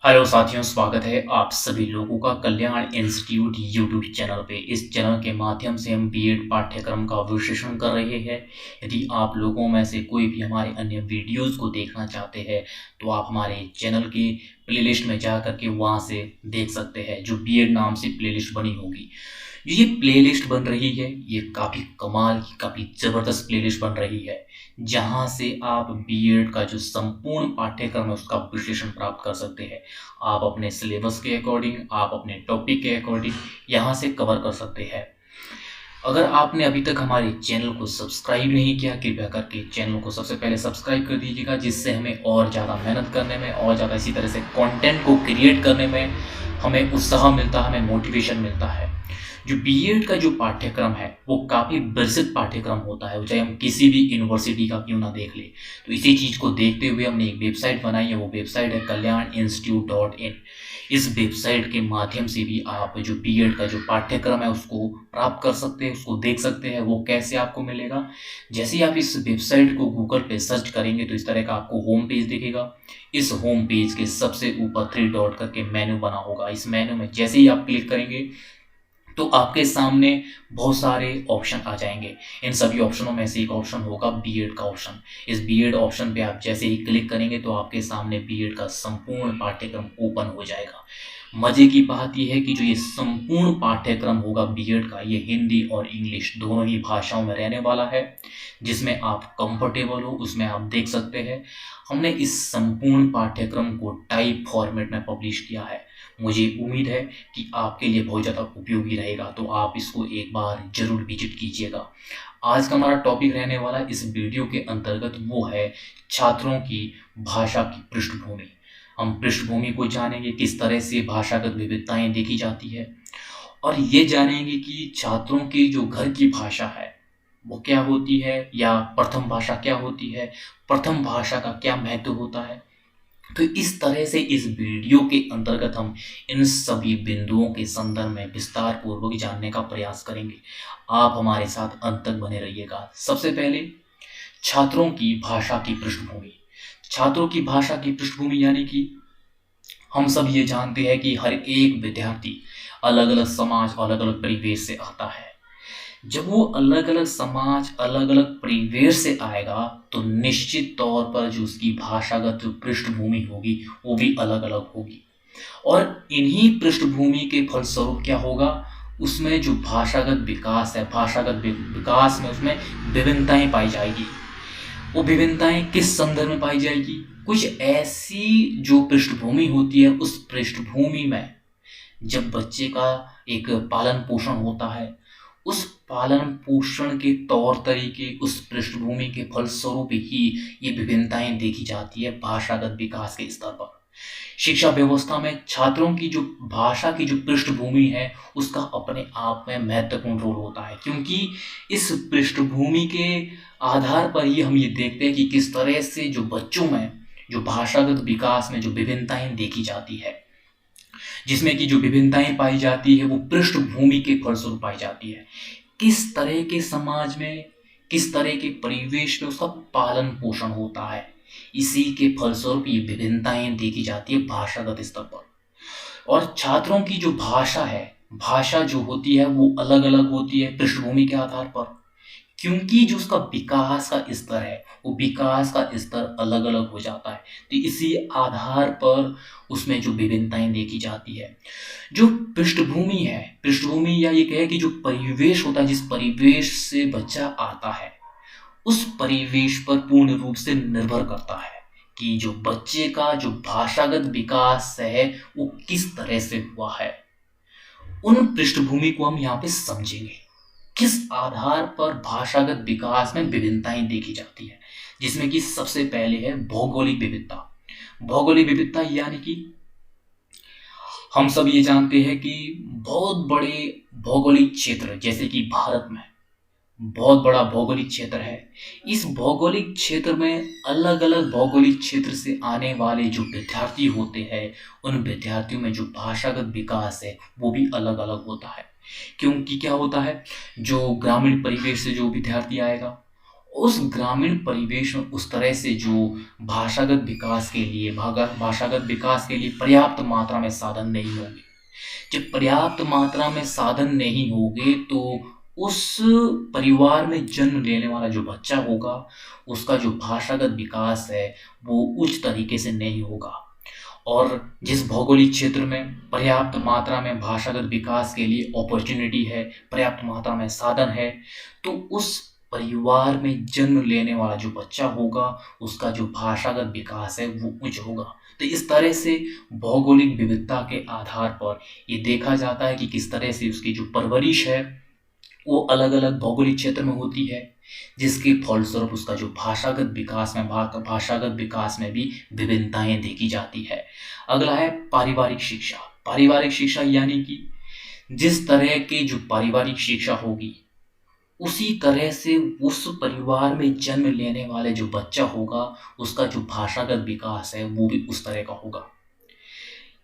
Hello साथियों, स्वागत है आप सभी लोगों का कल्याण इंस्टीट्यूट यूट्यूब चैनल पे। इस चैनल के माध्यम से हम बीएड पाठ्यक्रम का विश्लेषण कर रहे हैं। यदि आप लोगों में से कोई भी हमारे अन्य वीडियोस को देखना चाहते हैं तो आप हमारे चैनल की प्लेलिस्ट में जा कर के वहाँ से देख सकते हैं, जो बीएड नाम से प्लेलिस्ट बनी होगी। ये प्लेलिस्ट बन रही है, ये काफ़ी कमाल की, काफ़ी ज़बरदस्त प्लेलिस्ट बन रही है, जहाँ से आप बीएड का जो संपूर्ण पाठ्यक्रम है उसका विश्लेषण प्राप्त कर सकते हैं। आप अपने सिलेबस के अकॉर्डिंग, आप अपने टॉपिक के अकॉर्डिंग यहाँ से कवर कर सकते हैं। अगर आपने अभी तक हमारे चैनल को सब्सक्राइब नहीं किया, कृपया करके चैनल को सबसे पहले सब्सक्राइब कर दीजिएगा, जिससे हमें और ज़्यादा मेहनत करने में, और ज़्यादा इसी तरह से कंटेंट को क्रिएट करने में हमें उत्साह मिलता है, हमें मोटिवेशन मिलता है। जो बीएड का जो पाठ्यक्रम है वो काफ़ी विस्तृत पाठ्यक्रम होता है, चाहे हम किसी भी यूनिवर्सिटी का क्यों ना देख ले। तो इसी चीज़ को देखते हुए हमने एक वेबसाइट बनाई है, वो वेबसाइट है kalyaninstitute.in। इस वेबसाइट के माध्यम से भी आप जो बीएड का जो पाठ्यक्रम है उसको प्राप्त कर सकते हैं, उसको देख सकते हैं। वो कैसे आपको मिलेगा? जैसे ही आप इस वेबसाइट को गूगल पे सर्च करेंगे तो इस तरह का आपको होम पेज दिखेगा। इस होम पेज के सबसे ऊपर 3 डॉट करके मेन्यू बना होगा। इस मेन्यू में जैसे ही आप क्लिक करेंगे तो आपके सामने बहुत सारे ऑप्शन आ जाएंगे। इन सभी ऑप्शनों में से एक ऑप्शन होगा बीएड का ऑप्शन। इस बीएड ऑप्शन पे आप जैसे ही क्लिक करेंगे तो आपके सामने बीएड का संपूर्ण पाठ्यक्रम ओपन हो जाएगा। मज़े की बात यह है कि जो ये संपूर्ण पाठ्यक्रम होगा बीएड का, ये हिंदी और इंग्लिश दोनों ही भाषाओं में रहने वाला है। जिसमें आप कंफर्टेबल हो उसमें आप देख सकते हैं। हमने इस संपूर्ण पाठ्यक्रम को टाइप फॉर्मेट में पब्लिश किया है। मुझे उम्मीद है कि आपके लिए बहुत ज़्यादा उपयोगी रहेगा, तो आप इसको एक बार ज़रूर विजिट कीजिएगा। आज का हमारा टॉपिक रहने वाला इस वीडियो के अंतर्गत वो है छात्रों की भाषा की पृष्ठभूमि। हम पृष्ठभूमि को जानेंगे, किस तरह से भाषागत विविधताएं देखी जाती है, और ये जानेंगे कि छात्रों की जो घर की भाषा है वो क्या होती है, या प्रथम भाषा क्या होती है, प्रथम भाषा का क्या महत्व होता है। तो इस तरह से इस वीडियो के अंतर्गत हम इन सभी बिंदुओं के संदर्भ में विस्तार पूर्वक जानने का प्रयास करेंगे। आप हमारे साथ अंत तक बने रहिएगा। सबसे पहले छात्रों की भाषा की पृष्ठभूमि। छात्रों की भाषा की पृष्ठभूमि यानी कि हम सब ये जानते हैं कि हर एक विद्यार्थी अलग अलग समाज, अलग अलग परिवेश से आता है। जब वो अलग अलग समाज, अलग अलग परिवेश से आएगा तो निश्चित तौर पर जो उसकी भाषागत जो पृष्ठभूमि होगी वो भी अलग अलग होगी। और इन्हीं पृष्ठभूमि के फलस्वरूप क्या होगा, उसमें जो भाषागत विकास है, भाषागत विकास में उसमें विभिन्नताएं पाई जाएगी। वो विभिन्नताएं किस संदर्भ में पाई जाएगी? कुछ ऐसी जो पृष्ठभूमि होती है, उस पृष्ठभूमि में जब बच्चे का एक पालन पोषण होता है, उस पालन पोषण के तौर तरीके, उस पृष्ठभूमि के फलस्वरूप ही ये विभिन्नताएं देखी जाती है भाषागत विकास के स्तर पर। शिक्षा व्यवस्था में छात्रों की जो भाषा की जो पृष्ठभूमि है उसका अपने आप में महत्वपूर्ण रोल होता है, क्योंकि इस पृष्ठभूमि के आधार पर ही हम ये देखते हैं कि किस तरह से जो बच्चों में जो भाषागत विकास में जो विभिन्नताएं देखी जाती है, जिसमें कि जो विभिन्नताएं पाई जाती है वो पृष्ठभूमि के फलस्वरूप पाई जाती है। किस तरह के समाज में, किस तरह के परिवेश में उसका पालन पोषण होता है, इसी के फलस्वरूप ये विभिन्नताएं देखी जाती है भाषागत स्तर पर। और छात्रों की जो भाषा है, भाषा जो होती है वो अलग अलग होती है पृष्ठभूमि के आधार पर, क्योंकि जो उसका विकास का स्तर है वो विकास का स्तर अलग अलग हो जाता है। तो इसी आधार पर उसमें जो विभिन्नताएं देखी जाती है। जो पृष्ठभूमि है, पृष्ठभूमि या ये कहे कि जो परिवेश होता है, जिस परिवेश से बच्चा आता है, उस परिवेश पर पूर्ण रूप से निर्भर करता है कि जो बच्चे का जो भाषागत विकास है वो किस तरह से हुआ है। उन पृष्ठभूमि को हम यहाँ पे समझेंगे, किस आधार पर भाषागत विकास में विभिन्नताएं देखी जाती है, जिसमें कि सबसे पहले है भौगोलिक विविधता। भौगोलिक विविधता यानी कि हम सब ये जानते हैं कि बहुत बड़े भौगोलिक क्षेत्र, जैसे कि भारत में बहुत बड़ा भौगोलिक क्षेत्र है। इस भौगोलिक क्षेत्र में अलग अलग भौगोलिक क्षेत्र से आने वाले जो विद्यार्थी होते हैं, उन विद्यार्थियों में जो भाषागत विकास है वो भी अलग अलग होता है। क्योंकि क्या होता है, जो ग्रामीण परिवेश से जो विद्यार्थी आएगा उस ग्रामीण परिवेश में उस तरह से जो भाषागत विकास के लिए पर्याप्त मात्रा में साधन नहीं होंगे। जब पर्याप्त मात्रा में साधन नहीं होंगे तो उस परिवार में जन्म लेने वाला जो बच्चा होगा, उसका जो भाषागत विकास है वो उच्च तरीके से नहीं होगा। और जिस भौगोलिक क्षेत्र में पर्याप्त मात्रा में भाषागत विकास के लिए अपॉर्चुनिटी है, पर्याप्त मात्रा में साधन है, तो उस परिवार में जन्म लेने वाला जो बच्चा होगा, उसका जो भाषागत विकास है वो उच्च होगा। तो इस तरह से भौगोलिक विविधता के आधार पर ये देखा जाता है कि किस तरह से उसकी जो परवरिश है वो अलग-अलग भौगोलिक क्षेत्र में होती है, जिसके फलस्वरूप उसका जो भाषागत विकास में भी विभिन्नताएँ देखी जाती है। अगला है पारिवारिक शिक्षा। पारिवारिक शिक्षा यानी कि जिस तरह की जो पारिवारिक शिक्षा होगी, उसी तरह से उस परिवार में जन्म लेने वाले जो बच्चा होगा, उसका जो भाषागत विकास है, वो भी उस तरह का होगा।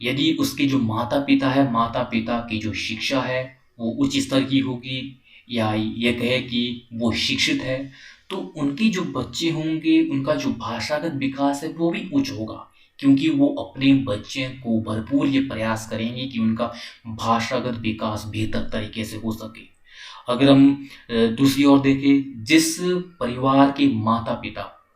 यदि उसके जो माता-पिता है, माता-पिता की जो शिक्षा है, वो उच्च स्तर की होगी या ये कहें कि वो शिक्षित है, तो उनके जो बच्चे होंगे, उनका जो भाषागत विकास है, वो भी उच्च होगा। क्योंकि वो अपने बच्चे को भरपूर ये प्रयास करेंगे कि उनका भाषागत विकास बेहतर तरीके से हो सके। अगर हम दूसरी ओर देखें, जिस परिवार के माता-पिता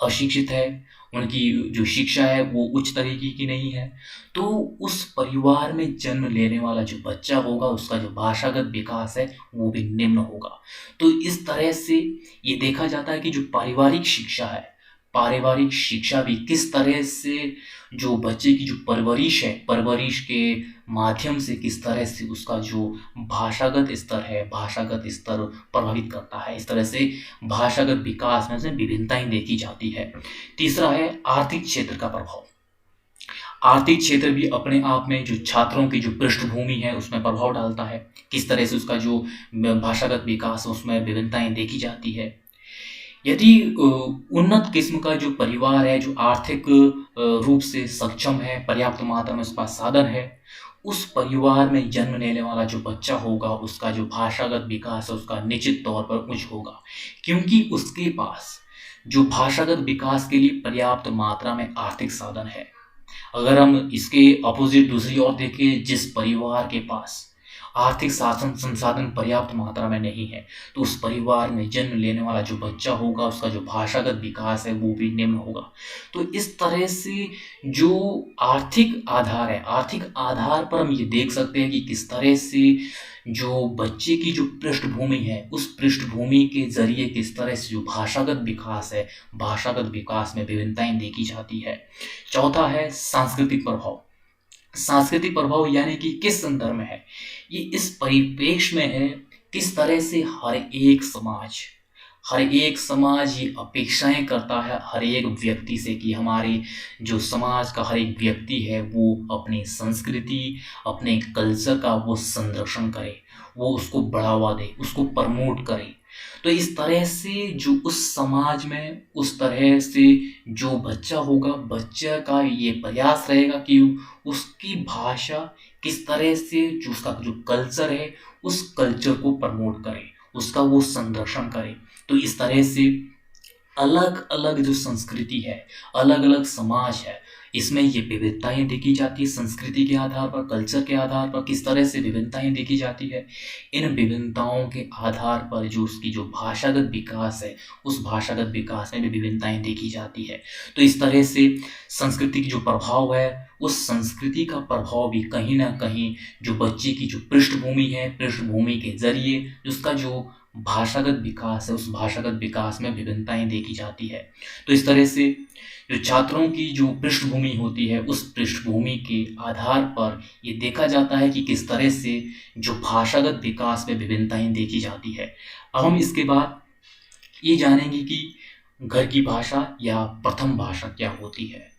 अशिक्षित है, उनकी जो शिक्षा है वो उच्च तरीके की नहीं है, तो उस परिवार में जन्म लेने वाला जो बच्चा होगा, उसका जो भाषागत विकास है वो भी निम्न होगा। तो इस तरह से ये देखा जाता है कि जो पारिवारिक शिक्षा है, पारिवारिक शिक्षा भी किस तरह से जो बच्चे की जो परवरिश है, परवरिश के माध्यम से किस तरह से उसका जो भाषागत स्तर प्रभावित करता है। इस तरह से भाषागत विकास में से विभिन्नताएँ देखी जाती है। तीसरा है आर्थिक क्षेत्र का प्रभाव। आर्थिक क्षेत्र भी अपने आप में जो छात्रों की जो पृष्ठभूमि है उसमें प्रभाव डालता है। किस तरह से उसका जो भाषागत विकास है उसमें विभिन्नताएँ देखी जाती है। यदि उन्नत किस्म का जो परिवार है, जो आर्थिक रूप से सक्षम है, पर्याप्त मात्रा में उसके पास साधन है, उस परिवार में जन्म लेने वाला जो बच्चा होगा, उसका जो भाषागत विकास है, उसका निश्चित तौर पर उच्च होगा। क्योंकि उसके पास जो भाषागत विकास के लिए पर्याप्त मात्रा में आर्थिक साधन है। अगर हम इसके अपोज़िट दूसरी ओर देखें, जिस परिवार के पास आर्थिक शासन संसाधन पर्याप्त मात्रा में नहीं है, तो उस परिवार में जन्म लेने वाला जो बच्चा होगा, उसका जो भाषागत विकास है, वो भी निम्न होगा। तो इस तरह से जो आर्थिक आधार है, आर्थिक आधार पर हम ये देख सकते हैं कि किस तरह से जो बच्चे की जो पृष्ठभूमि है, उस पृष्ठभूमि के ज़रिए किस तरह से जो भाषागत विकास है, भाषागत विकास में विभिन्नताएँ देखी जाती है। चौथा है सांस्कृतिक प्रभाव। सांस्कृतिक प्रभाव यानी कि किस संदर्भ में है? ये इस परिप्रेक्ष्य में है, किस तरह से हर एक समाज ये अपेक्षाएँ करता है हर एक व्यक्ति से कि हमारे जो समाज का हर एक व्यक्ति है वो अपनी संस्कृति, अपने कल्चर का वो संरक्षण करे, वो उसको बढ़ावा दे, उसको प्रमोट करे। तो इस तरह से जो उस समाज में उस तरह से जो बच्चा होगा, बच्चे का ये प्रयास रहेगा कि उसकी भाषा किस तरह से जो उसका जो कल्चर है, उस कल्चर को प्रमोट करे, उसका वो संरक्षण करे। तो इस तरह से अलग-अलग जो संस्कृति है, अलग-अलग समाज है, इसमें ये विविधताएँ देखी जाती है संस्कृति के आधार पर, कल्चर के आधार पर किस तरह से विभिन्नताएँ देखी जाती है। इन विभिन्नताओं के आधार पर जो उसकी जो भाषागत विकास है, उस भाषागत विकास में भी विभिन्नताएँ देखी जाती है। तो इस तरह से संस्कृति की जो प्रभाव है, उस संस्कृति का प्रभाव भी कहीं न कहीं जो बच्चे की जो पृष्ठभूमि है, पृष्ठभूमि के ज़रिए उसका जो भाषागत विकास है, उस भाषागत विकास में विभिन्नताएँ देखी जाती है। तो इस तरह से जो छात्रों की जो पृष्ठभूमि होती है, उस पृष्ठभूमि के आधार पर ये देखा जाता है कि किस तरह से जो भाषागत विकास में विभिन्नताएँ देखी जाती है। अब हम इसके बाद ये जानेंगे कि घर की भाषा या प्रथम भाषा क्या होती है।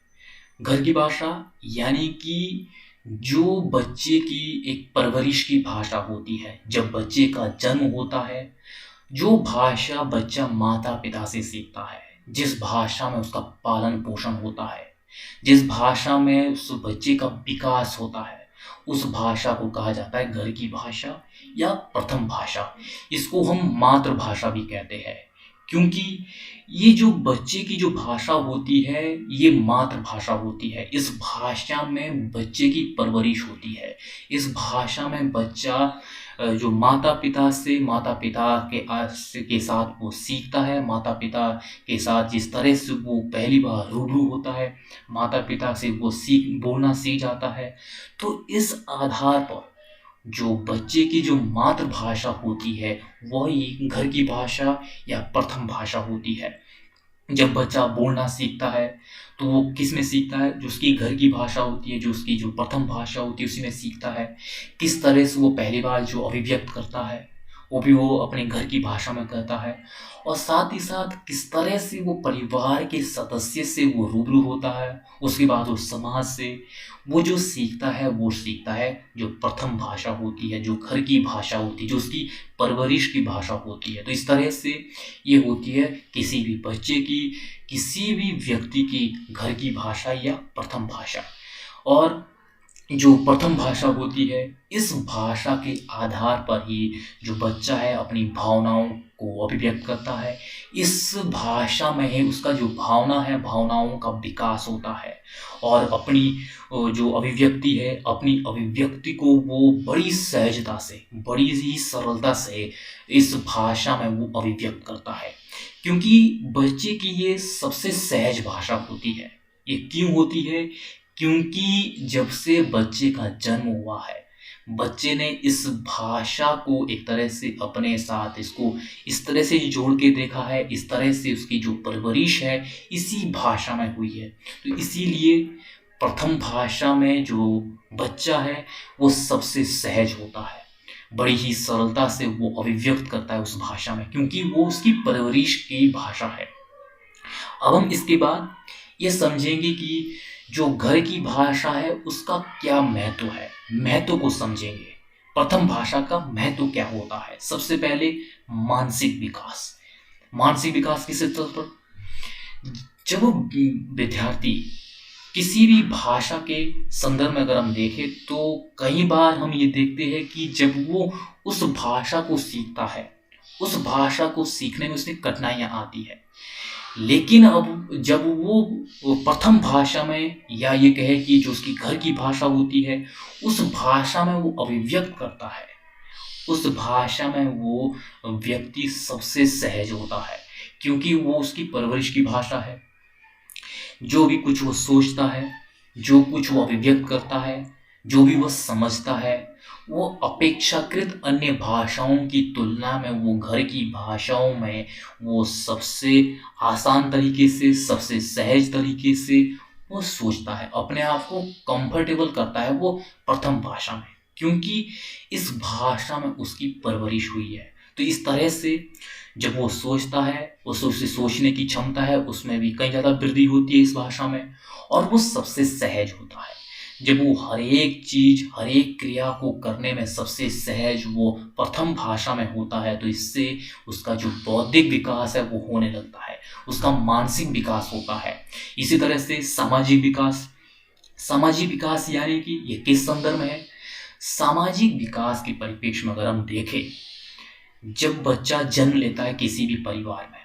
घर की भाषा यानी कि जो बच्चे की एक परवरिश की भाषा होती है, जब बच्चे का जन्म होता है, जो भाषा बच्चा माता-पिता से सीखता है, जिस भाषा में उसका पालन-पोषण होता है, जिस भाषा में उस बच्चे का विकास होता है, उस भाषा को कहा जाता है घर की भाषा या प्रथम भाषा। इसको हम मातृभाषा भी कहते हैं। क्योंकि ये जो बच्चे की जो भाषा होती है, ये मातृभाषा होती है। इस भाषा में बच्चे की परवरिश होती है। इस भाषा में बच्चा जो माता-पिता के साथ वो सीखता है, माता-पिता के साथ जिस तरह से वो पहली बार रूबरू होता है, माता-पिता से वो बोलना सीख जाता है। तो इस आधार पर जो बच्चे की जो मातृभाषा होती है, वही घर की भाषा या प्रथम भाषा होती है। जब बच्चा बोलना सीखता है, तो वो किसमें सीखता है? जो उसकी घर की भाषा होती है, जो उसकी जो प्रथम भाषा होती है, उसी में सीखता है। किस तरह से वो पहली बार जो अभिव्यक्त करता है, वो भी वो अपने घर की भाषा में करता है। और साथ ही साथ किस तरह से वो परिवार के सदस्य से वो रूबरू होता है, उसके बाद वो समाज से वो जो सीखता है, वो सीखता है जो प्रथम भाषा होती है, जो घर की भाषा होती है, जो उसकी परवरिश की भाषा होती है। तो इस तरह से ये होती है किसी भी बच्चे की, किसी भी व्यक्ति की घर की भाषा या प्रथम भाषा। और जो प्रथम भाषा होती है, इस भाषा के आधार पर ही जो बच्चा है अपनी भावनाओं को अभिव्यक्त करता है। इस भाषा में ही उसका जो भावना है, भावनाओं का विकास होता है। और अपनी जो अभिव्यक्ति है, अपनी अभिव्यक्ति को वो बड़ी सहजता से, बड़ी ही सरलता से इस भाषा में वो अभिव्यक्त करता है। क्योंकि बच्चे की ये सबसे सहज भाषा होती है। ये क्यों होती है? क्योंकि जब से बच्चे का जन्म हुआ है, बच्चे ने इस भाषा को एक तरह से अपने साथ इसको इस तरह से जोड़ के देखा है, इस तरह से उसकी जो परवरिश है, इसी भाषा में हुई है। तो इसीलिए प्रथम भाषा में जो बच्चा है, वो सबसे सहज होता है। बड़ी ही सरलता से वो अभिव्यक्त करता है उस भाषा में, क्योंकि वो उसकी परवरिश की भाषा है। अब हम इसके बाद ये समझेंगे कि जो घर की भाषा है उसका क्या महत्व है, महत्व को समझेंगे। प्रथम भाषा का महत्व क्या होता है? सबसे पहले मानसिक विकास। मानसिक विकास किस स्तर पर? जब विद्यार्थी किसी भी भाषा के संदर्भ में अगर हम देखें, तो कई बार हम ये देखते हैं कि जब वो उस भाषा को सीखता है, उस भाषा को सीखने में उसे कठिनाइयाँ आती है। लेकिन अब जब वो प्रथम भाषा में, या ये कहे कि जो उसकी घर की भाषा होती है, उस भाषा में वो अभिव्यक्त करता है, उस भाषा में वो व्यक्ति सबसे सहज होता है। क्योंकि वो उसकी परवरिश की भाषा है। जो भी कुछ वो सोचता है, जो कुछ वो अभिव्यक्त करता है, जो भी वो समझता है, वो अपेक्षाकृत अन्य भाषाओं की तुलना में वो घर की भाषाओं में वो सबसे आसान तरीके से, सबसे सहज तरीके से वो सोचता है, अपने आप को कंफर्टेबल करता है वो प्रथम भाषा में, क्योंकि इस भाषा में उसकी परवरिश हुई है। तो इस तरह से जब वो सोचता है, उसे सोचने की क्षमता है, उसमें भी कई ज़्यादा वृद्धि होती है इस भाषा में, और वो सबसे सहज होता है। जब वो हर एक चीज़, हर एक क्रिया को करने में सबसे सहज वो प्रथम भाषा में होता है, तो इससे उसका जो बौद्धिक विकास है वो होने लगता है, उसका मानसिक विकास होता है। इसी तरह से सामाजिक विकास। सामाजिक विकास यानी कि ये किस संदर्भ में है? सामाजिक विकास के परिप्रेक्ष्य में अगर हम देखें, जब बच्चा जन्म लेता है किसी भी परिवार में,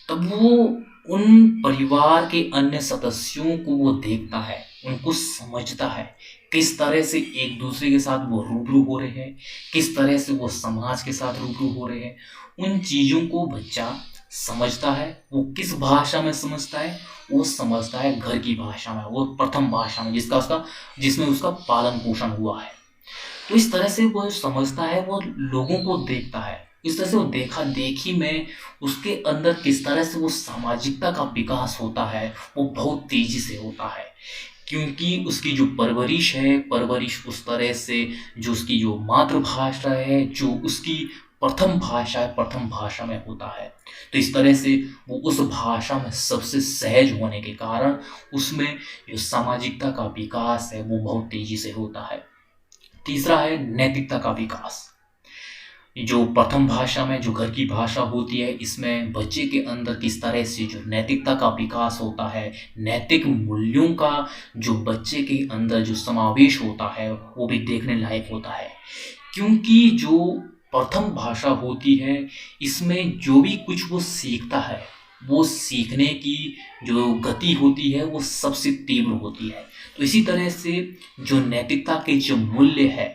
तब वो उन परिवार के अन्य सदस्यों को वो देखता है, उनको समझता है, किस तरह से एक दूसरे के साथ वो रूबरू हो रहे हैं, किस तरह से वो समाज के साथ रूबरू हो रहे हैं। उन चीज़ों को बच्चा समझता है। वो किस भाषा में समझता है? वो समझता है घर की भाषा में, वो प्रथम भाषा में, जिसमें उसका पालन पोषण हुआ है। तो इस तरह से वो समझता है, वो लोगों को देखता है, इस तरह से वो देखा देखी में उसके अंदर किस तरह से वो सामाजिकता का विकास होता है, वो बहुत तेजी से होता है। क्योंकि उसकी जो परवरिश है, परवरिश उस तरह से, जो उसकी जो मातृभाषा है, जो उसकी प्रथम भाषा है, प्रथम भाषा में होता है। तो इस तरह से वो उस भाषा में सबसे सहज होने के कारण उसमें जो सामाजिकता का विकास है वो बहुत तेजी से होता है। तीसरा है नैतिकता का विकास। जो प्रथम भाषा में जो घर की भाषा होती है, इसमें बच्चे के अंदर किस तरह से जो नैतिकता का विकास होता है, नैतिक मूल्यों का जो बच्चे के अंदर जो समावेश होता है, वो भी देखने लायक होता है। क्योंकि जो प्रथम भाषा होती है, इसमें जो भी कुछ वो सीखता है, वो सीखने की जो गति होती है वो सबसे तीव्र होती है। तो इसी तरह से जो नैतिकता के जो मूल्य है,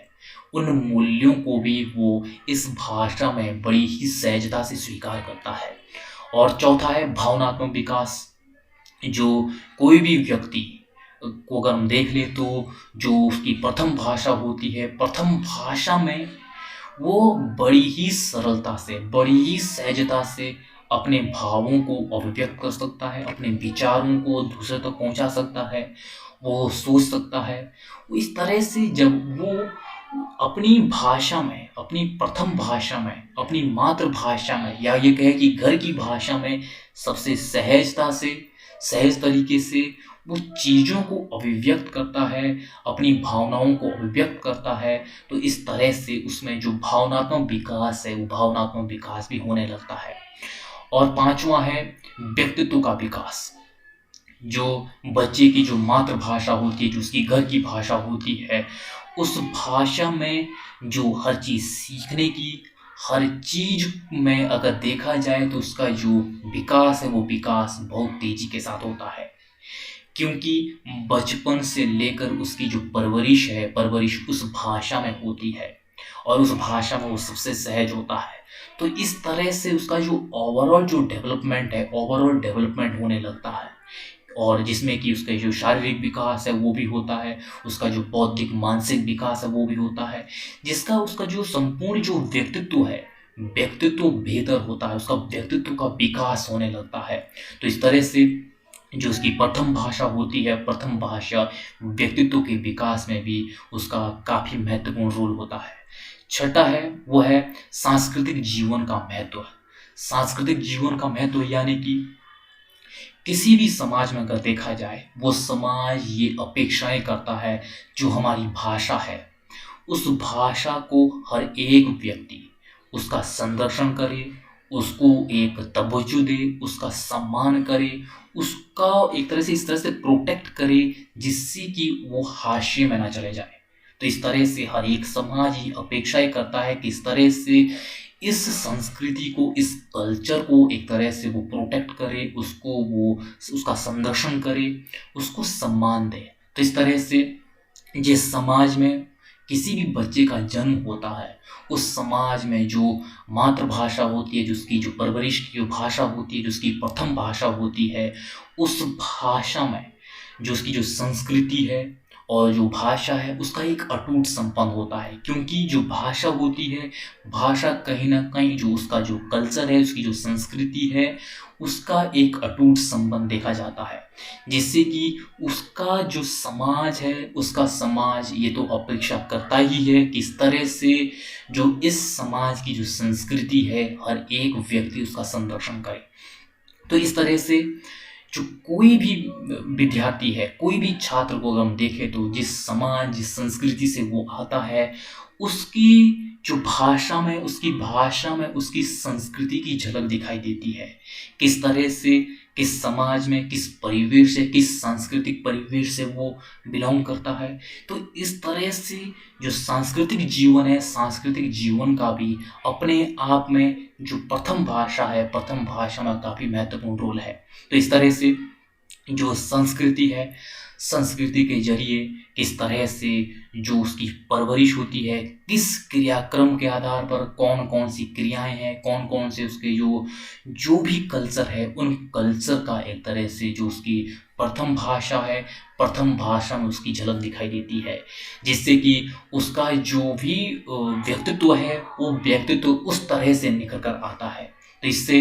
उन मूल्यों को भी वो इस भाषा में बड़ी ही सहजता से स्वीकार करता है। और चौथा है भावनात्मक विकास। जो कोई भी व्यक्ति को अगर हम देख ले तो जो उसकी प्रथम भाषा होती है, प्रथम भाषा में वो बड़ी ही सरलता से, बड़ी ही सहजता से अपने भावों को अभिव्यक्त कर सकता है, अपने विचारों को दूसरे तक पहुंचा सकता है, वो सोच सकता है। वो इस तरह से जब वो अपनी भाषा में, अपनी प्रथम भाषा में, अपनी मातृभाषा में, या ये कहे कि घर की भाषा में सबसे सहजता से, सहज तरीके से वो चीज़ों को अभिव्यक्त करता है, अपनी भावनाओं को अभिव्यक्त करता है, तो इस तरह से उसमें जो भावनात्मक विकास है वो भावनात्मक विकास भी होने लगता है। और पांचवा है व्यक्तित्व का विकास। जो बच्चे की जो मातृभाषा होती है, जो उसकी घर की भाषा होती है, उस भाषा में जो हर चीज़ सीखने की, हर चीज़ में अगर देखा जाए तो उसका जो विकास है वो विकास बहुत तेज़ी के साथ होता है। क्योंकि बचपन से लेकर उसकी जो परवरिश है, परवरिश उस भाषा में होती है और उस भाषा में वो सबसे सहज होता है। तो इस तरह से उसका जो ओवरऑल जो डेवलपमेंट है, ओवरऑल डेवलपमेंट होने लगता है, और जिसमें कि उसका जो शारीरिक विकास है वो भी होता है, उसका जो बौद्धिक मानसिक विकास है वो भी होता है, जिसका उसका जो संपूर्ण जो व्यक्तित्व है, व्यक्तित्व बेहतर होता है, उसका व्यक्तित्व का विकास होने लगता है। तो इस तरह से जो उसकी प्रथम भाषा होती है, प्रथम भाषा व्यक्तित्व के विकास में भी उसका काफ़ी महत्वपूर्ण रोल होता है। छठा है वो है सांस्कृतिक जीवन का महत्व। सांस्कृतिक जीवन का महत्व यानी कि किसी भी समाज में अगर देखा जाए, वो समाज ये अपेक्षाएं करता है जो हमारी भाषा है, उस भाषा को हर एक व्यक्ति उसका संरक्षण करे, उसको एक तवज्जो दे, उसका सम्मान करे, उसका एक तरह से इस तरह से प्रोटेक्ट करे जिससे कि वो हाशिए में ना चले जाए। तो इस तरह से हर एक समाज ये अपेक्षाएं करता है कि इस तरह से इस संस्कृति को, इस कल्चर को एक तरह से वो प्रोटेक्ट करे, उसको वो उसका संरक्षण करे, उसको सम्मान दे। तो इस तरह से जिस समाज में किसी भी बच्चे का जन्म होता है, उस समाज में जो मातृभाषा होती है, जो उसकी जो परवरिश की जो भाषा होती है, जो उसकी प्रथम भाषा होती है, उस भाषा में जो उसकी जो संस्कृति है और जो भाषा है उसका एक अटूट संबंध होता है। क्योंकि जो भाषा होती है, भाषा कहीं ना कहीं जो उसका जो कल्चर है, उसकी जो संस्कृति है, उसका एक अटूट संबंध देखा जाता है, जिससे कि उसका जो समाज है, उसका समाज ये तो अपेक्षा करता ही है कि इस तरह से जो इस समाज की जो संस्कृति है, हर एक व्यक्ति उसका संरक्षण करे। तो इस तरह से जो कोई भी विद्यार्थी है, कोई भी छात्र को अगर हम देखें तो जिस समाज, जिस संस्कृति से वो आता है, उसकी जो भाषा में, उसकी भाषा में उसकी संस्कृति की झलक दिखाई देती है। किस तरह से, किस समाज में, किस परिवेश से, किस सांस्कृतिक परिवेश से वो बिलोंग करता है। तो इस तरह से जो सांस्कृतिक जीवन है, सांस्कृतिक जीवन का भी अपने आप में जो प्रथम भाषा है, प्रथम भाषा में काफ़ी महत्वपूर्ण रोल है। तो इस तरह से जो संस्कृति है, संस्कृति के जरिए किस तरह से जो उसकी परवरिश होती है, किस क्रियाक्रम के आधार पर कौन कौन सी क्रियाएं हैं, कौन कौन से उसके जो भी कल्चर है, उन कल्चर का एक तरह से जो उसकी प्रथम भाषा है, प्रथम भाषा में उसकी झलक दिखाई देती है, जिससे कि उसका जो भी व्यक्तित्व है, वो व्यक्तित्व उस तरह से निखर कर आता है। तो इससे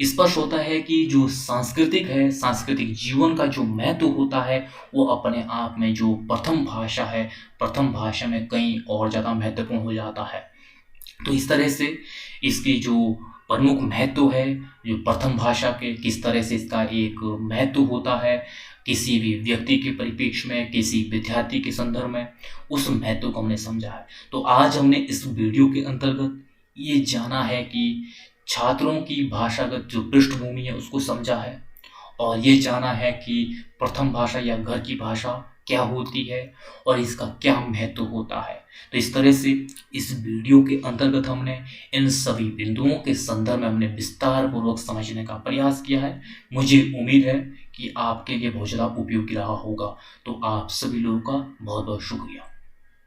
स्पष्ट होता है कि जो सांस्कृतिक है, सांस्कृतिक जीवन का जो महत्व होता है, वो अपने आप में जो प्रथम भाषा है, प्रथम भाषा में कहीं और ज़्यादा महत्वपूर्ण हो जाता है। तो इस तरह से इसकी जो प्रमुख महत्व है, जो प्रथम भाषा के किस तरह से इसका एक महत्व होता है किसी भी व्यक्ति के परिप्रेक्ष्य में, किसी विद्यार्थी के संदर्भ में, उस महत्व को हमने समझा है। तो आज हमने इस वीडियो के अंतर्गत ये जाना है कि छात्रों की भाषागत जो पृष्ठभूमि है उसको समझा है, और ये जाना है कि प्रथम भाषा या घर की भाषा क्या होती है और इसका क्या महत्व होता है। तो इस तरह से इस वीडियो के अंतर्गत हमने इन सभी बिंदुओं के संदर्भ में हमने विस्तार पूर्वक समझने का प्रयास किया है। मुझे उम्मीद है कि आपके लिए बहुत ज़्यादा उपयोगी रहा होगा। तो आप सभी लोगों का बहुत बहुत शुक्रिया।